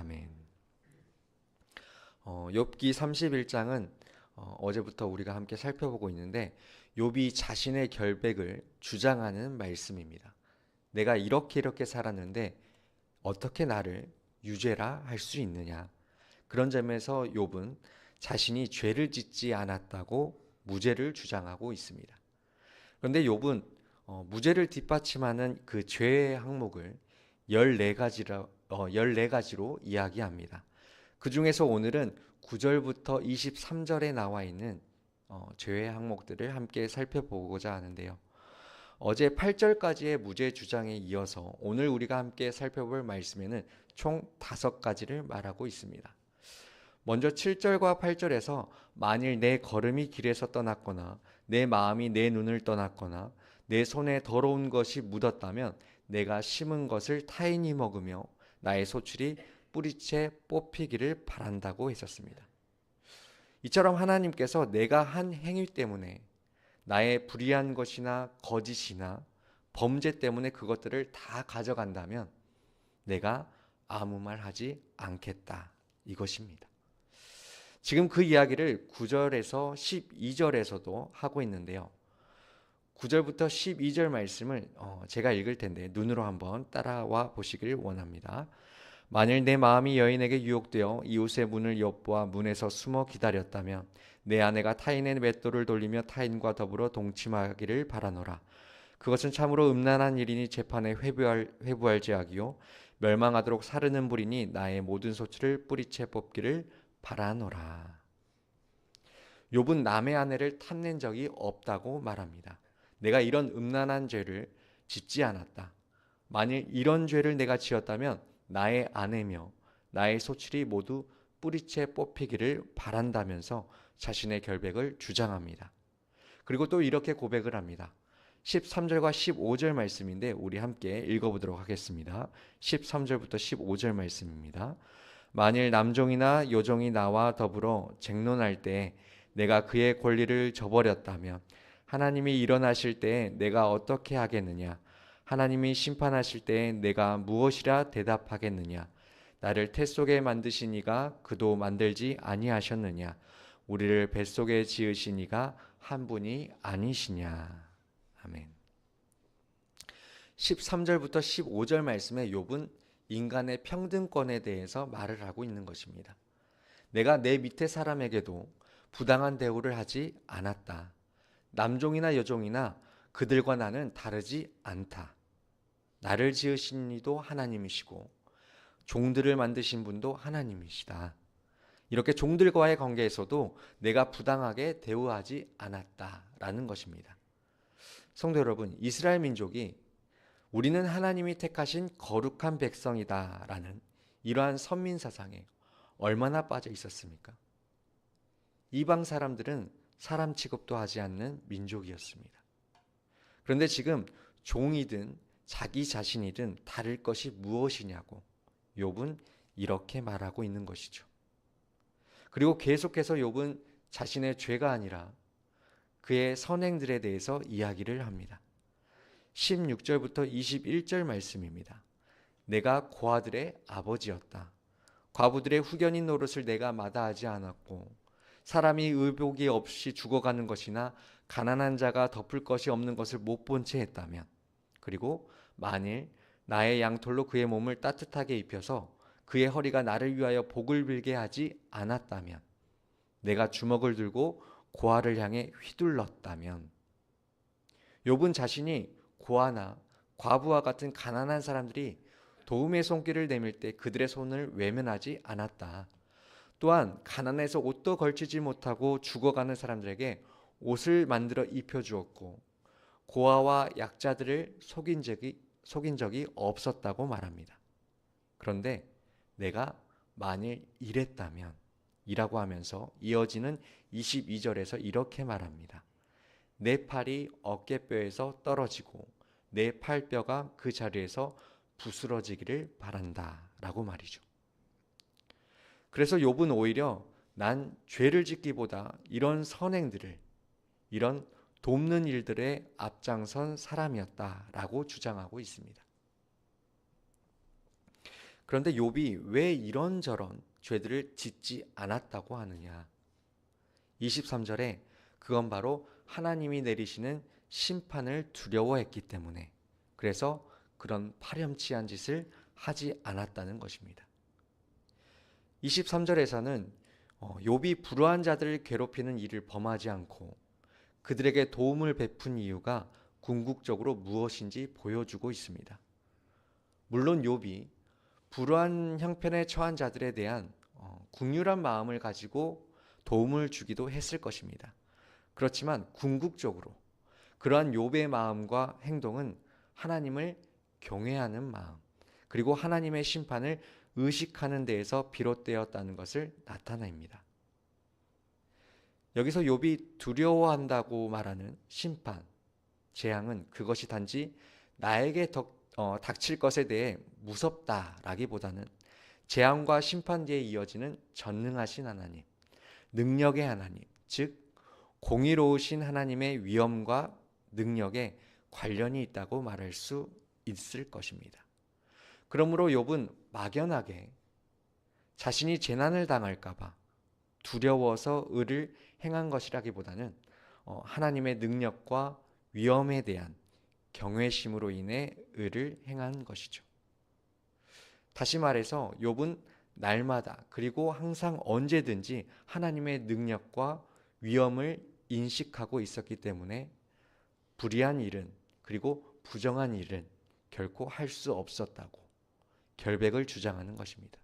아멘. 욥기 31장은 어제부터 우리가 함께 살펴보고 있는데 욥이 자신의 결백을 주장하는 말씀입니다. 내가 이렇게 살았는데 어떻게 나를 유죄라 할 수 있느냐. 그런 점에서 욥은 자신이 죄를 짓지 않았다고 무죄를 주장하고 있습니다. 그런데 욥은 무죄를 뒷받침하는 그 죄의 항목을 14가지로 이야기합니다. 그 중에서 오늘은 9절부터 23절에 나와 있는 죄의 항목들을 함께 살펴보고자 하는데요. 어제 8절까지의 무죄 주장에 이어서 오늘 우리가 함께 살펴볼 말씀에는 총 5가지를 말하고 있습니다. 먼저 7절과 8절에서 만일 내 걸음이 길에서 떠났거나 내 마음이 내 눈을 떠났거나 내 손에 더러운 것이 묻었다면 내가 심은 것을 타인이 먹으며 나의 소출이 뿌리채 뽑히기를 바란다고 했었습니다. 이처럼 하나님께서 내가 한 행위 때문에 나의 불의한 것이나 거짓이나 범죄 때문에 그것들을 다 가져간다면 내가 아무 말 하지 않겠다, 이것입니다. 지금 그 이야기를 9절에서 12절에서도 하고 있는데요. 9절부터 12절 말씀을 제가 읽을 텐데 눈으로 한번 따라와 보시길 원합니다. 만일 내 마음이 여인에게 유혹되어 이웃의 문을 엿보아 문에서 숨어 기다렸다면 내 아내가 타인의 맷돌을 돌리며 타인과 더불어 동침하기를 바라노라. 그것은 참으로 음란한 일이니 재판에 회부할지하기요 멸망하도록 사르는 불이니 나의 모든 소출을 뿌리채 뽑기를 바라노라. 욥은 남의 아내를 탐낸 적이 없다고 말합니다. 내가 이런 음란한 죄를 짓지 않았다. 만일 이런 죄를 내가 지었다면 나의 아내며 나의 소출이 모두 뿌리채 뽑히기를 바란다면서 자신의 결백을 주장합니다. 그리고 또 이렇게 고백을 합니다. 13절과 15절 말씀인데 우리 함께 읽어보도록 하겠습니다. 13절부터 15절 말씀입니다. 만일 남종이나 여종이 나와 더불어 쟁론할 때 내가 그의 권리를 저버렸다면 하나님이 일어나실 때 내가 어떻게 하겠느냐? 하나님이 심판하실 때 내가 무엇이라 대답하겠느냐? 나를 태 속에 만드신 이가 그도 만들지 아니하셨느냐? 우리를 뱃속에 지으신 이가 한 분이 아니시냐? 아멘. 13절부터 15절 말씀에 욥은 인간의 평등권에 대해서 말을 하고 있는 것입니다. 내가 내 밑에 사람에게도 부당한 대우를 하지 않았다. 남종이나 여종이나 그들과 나는 다르지 않다. 나를 지으신 이도 하나님이시고 종들을 만드신 분도 하나님이시다. 이렇게 종들과의 관계에서도 내가 부당하게 대우하지 않았다라는 것입니다. 성도 여러분, 이스라엘 민족이 우리는 하나님이 택하신 거룩한 백성이다라는 이러한 선민 사상에 얼마나 빠져 있었습니까? 이방 사람들은 사람 취급도 하지 않는 민족이었습니다. 그런데 지금 종이든 자기 자신이든 다를 것이 무엇이냐고 욥은 이렇게 말하고 있는 것이죠. 그리고 계속해서 욥은 자신의 죄가 아니라 그의 선행들에 대해서 이야기를 합니다. 16절부터 21절 말씀입니다. 내가 고아들의 아버지였다. 과부들의 후견인 노릇을 내가 마다하지 않았고 사람이 의복이 없이 죽어가는 것이나 가난한 자가 덮을 것이 없는 것을 못 본 채 했다면, 그리고 만일 나의 양털로 그의 몸을 따뜻하게 입혀서 그의 허리가 나를 위하여 복을 빌게 하지 않았다면, 내가 주먹을 들고 고아를 향해 휘둘렀다면, 욥은 자신이 고아나 과부와 같은 가난한 사람들이 도움의 손길을 내밀 때 그들의 손을 외면하지 않았다. 또한 가난해서 옷도 걸치지 못하고 죽어가는 사람들에게 옷을 만들어 입혀주었고 고아와 약자들을 속인 적이 없었다고 말합니다. 그런데 내가 만일 이랬다면 이라고 하면서 이어지는 22절에서 이렇게 말합니다. 내 팔이 어깨뼈에서 떨어지고 내 팔뼈가 그 자리에서 부스러지기를 바란다 라고 말이죠. 그래서 욥은 오히려 난 죄를 짓기보다 이런 선행들을, 이런 돕는 일들에 앞장선 사람이었다라고 주장하고 있습니다. 그런데 욥이 왜 이런저런 죄들을 짓지 않았다고 하느냐? 23절에 그건 바로 하나님이 내리시는 심판을 두려워했기 때문에, 그래서 그런 파렴치한 짓을 하지 않았다는 것입니다. 23절에서는 욥이 불우한 자들을 괴롭히는 일을 범하지 않고 그들에게 도움을 베푼 이유가 궁극적으로 무엇인지 보여주고 있습니다. 물론 욥이 불우한 형편에 처한 자들에 대한 긍휼한 마음을 가지고 도움을 주기도 했을 것입니다. 그렇지만 궁극적으로 그러한 욥의 마음과 행동은 하나님을 경외하는 마음, 그리고 하나님의 심판을 의식하는 데에서 비롯되었다는 것을 나타냅니다. 여기서 욥이 두려워한다고 말하는 심판, 재앙은 그것이 단지 나에게 닥칠 것에 대해 무섭다라기보다는 재앙과 심판 뒤에 이어지는 전능하신 하나님, 능력의 하나님, 즉 공의로우신 하나님의 위엄과 능력에 관련이 있다고 말할 수 있을 것입니다. 그러므로 욥은 막연하게 자신이 재난을 당할까 봐 두려워서 의를 행한 것이라기보다는 하나님의 능력과 위엄에 대한 경외심으로 인해 의를 행한 것이죠. 다시 말해서 욥은 날마다 그리고 항상 언제든지 하나님의 능력과 위엄을 인식하고 있었기 때문에 불의한 일은, 그리고 부정한 일은 결코 할 수 없었다고 결백을 주장하는 것입니다.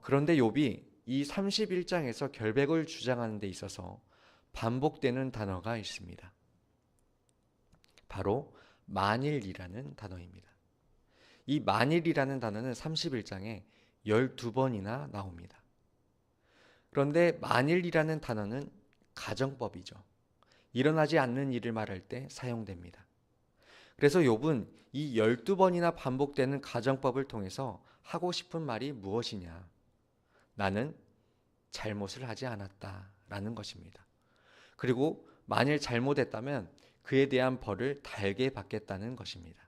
그런데 욥이 이 31장에서 결백을 주장하는 데 있어서 반복되는 단어가 있습니다. 바로 만일이라는 단어입니다. 이 만일이라는 단어는 31장에 12번이나 나옵니다. 그런데 만일이라는 단어는 가정법이죠. 일어나지 않는 일을 말할 때 사용됩니다. 그래서 욥은 이 12번이나 반복되는 가정법을 통해서 하고 싶은 말이 무엇이냐? 나는 잘못을 하지 않았다라는 것입니다. 그리고 만일 잘못했다면 그에 대한 벌을 달게 받겠다는 것입니다.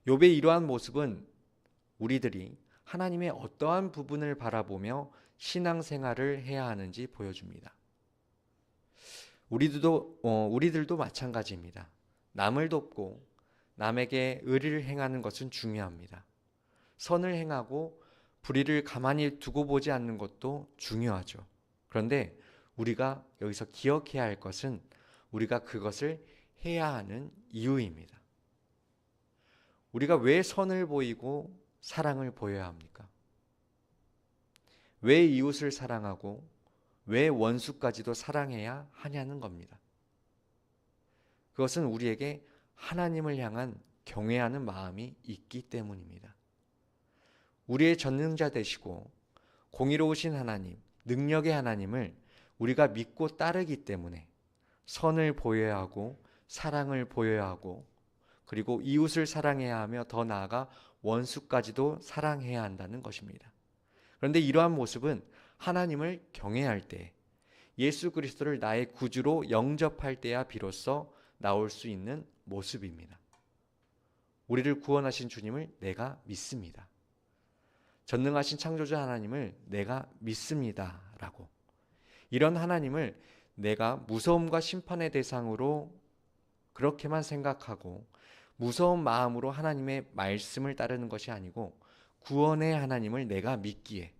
욥의 이러한 모습은 우리들이 하나님의 어떠한 부분을 바라보며 신앙생활을 해야 하는지 보여줍니다. 우리들도 마찬가지입니다. 남을 돕고 남에게 의리를 행하는 것은 중요합니다. 선을 행하고 불의를 가만히 두고 보지 않는 것도 중요하죠. 그런데 우리가 여기서 기억해야 할 것은 우리가 그것을 해야 하는 이유입니다. 우리가 왜 선을 보이고 사랑을 보여야 합니까? 왜 이웃을 사랑하고 왜 원수까지도 사랑해야 하냐는 겁니다. 그것은 우리에게 하나님을 향한 경외하는 마음이 있기 때문입니다. 우리의 전능자 되시고 공의로우신 하나님, 능력의 하나님을 우리가 믿고 따르기 때문에 선을 보여야 하고 사랑을 보여야 하고, 그리고 이웃을 사랑해야 하며 더 나아가 원수까지도 사랑해야 한다는 것입니다. 그런데 이러한 모습은 하나님을 경외할 때, 예수 그리스도를 나의 구주로 영접할 때야 비로소 나올 수 있는 모습입니다. 우리를 구원하신 주님을 내가 믿습니다. 전능하신 창조자 하나님을 내가 믿습니다 라고, 이런 하나님을 내가 무서움과 심판의 대상으로 그렇게만 생각하고 무서운 마음으로 하나님의 말씀을 따르는 것이 아니고, 구원의 하나님을 내가 믿기에,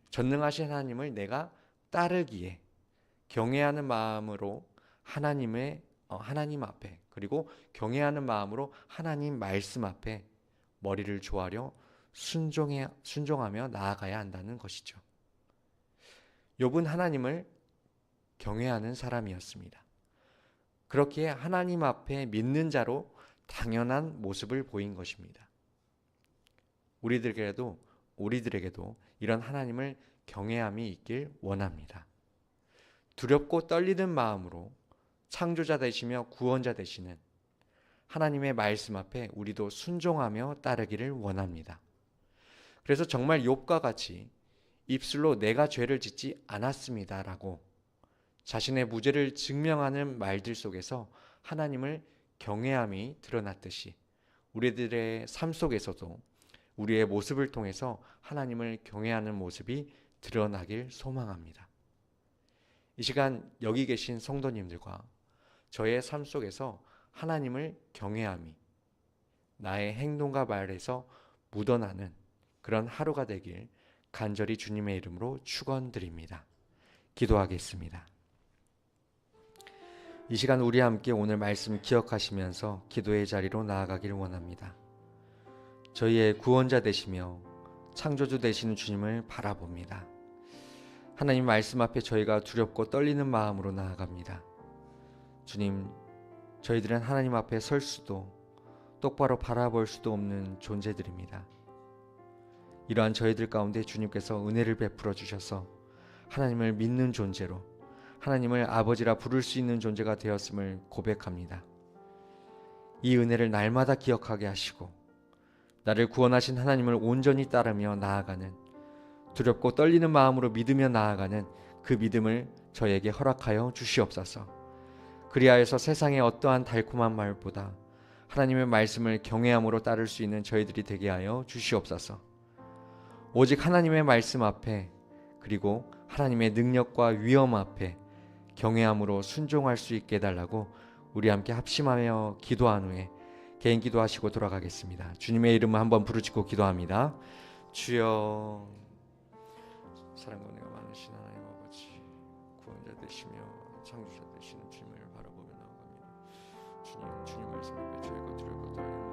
전능하신 하나님을 내가 따르기에 경외하는 마음으로 하나님 앞에, 그리고 경외하는 마음으로 하나님 말씀 앞에 머리를 조아려 순종하며 나아가야 한다는 것이죠. 욥은 하나님을 경외하는 사람이었습니다. 그렇게 하나님 앞에 믿는 자로 당연한 모습을 보인 것입니다. 우리들에게도 이런 하나님을 경외함이 있길 원합니다. 두렵고 떨리는 마음으로 창조자 되시며 구원자 되시는 하나님의 말씀 앞에 우리도 순종하며 따르기를 원합니다. 그래서 정말 욥과 같이 입술로 내가 죄를 짓지 않았습니다라고 자신의 무죄를 증명하는 말들 속에서 하나님을 경외함이 드러났듯이, 우리들의 삶 속에서도 우리의 모습을 통해서 하나님을 경외하는 모습이 드러나길 소망합니다. 이 시간 여기 계신 성도님들과 저의 삶 속에서 하나님을 경외함이 나의 행동과 말에서 묻어나는 그런 하루가 되길 간절히 주님의 이름으로 축원드립니다. 기도하겠습니다. 이 시간 우리 함께 오늘 말씀 기억하시면서 기도의 자리로 나아가길 원합니다. 저희의 구원자 되시며 창조주 되시는 주님을 바라봅니다. 하나님 말씀 앞에 저희가 두렵고 떨리는 마음으로 나아갑니다. 주님, 저희들은 하나님 앞에 설 수도 똑바로 바라볼 수도 없는 존재들입니다. 이러한 저희들 가운데 주님께서 은혜를 베풀어 주셔서 하나님을 믿는 존재로 하나님을 아버지라 부를 수 있는 존재가 되었음을 고백합니다. 이 은혜를 날마다 기억하게 하시고 나를 구원하신 하나님을 온전히 따르며 나아가는, 두렵고 떨리는 마음으로 믿으며 나아가는 그 믿음을 저에게 허락하여 주시옵소서. 그리하여서 세상의 어떠한 달콤한 말보다 하나님의 말씀을 경외함으로 따를 수 있는 저희들이 되게 하여 주시옵소서. 오직 하나님의 말씀 앞에, 그리고 하나님의 능력과 위엄 앞에 경외함으로 순종할 수 있게 해달라고 우리 함께 합심하며 기도한 후에 개인 기도하시고 돌아가겠습니다. 주님의 이름을 한번 부르짖고 기도합니다. 주여, 사랑과 은혜가 많으신 하나님 아버지, 구원자 되시며 창조자 되시는 주님을 바라보며 나아갑니다. 주님 말씀 앞에 저희가 두렵고 떨리는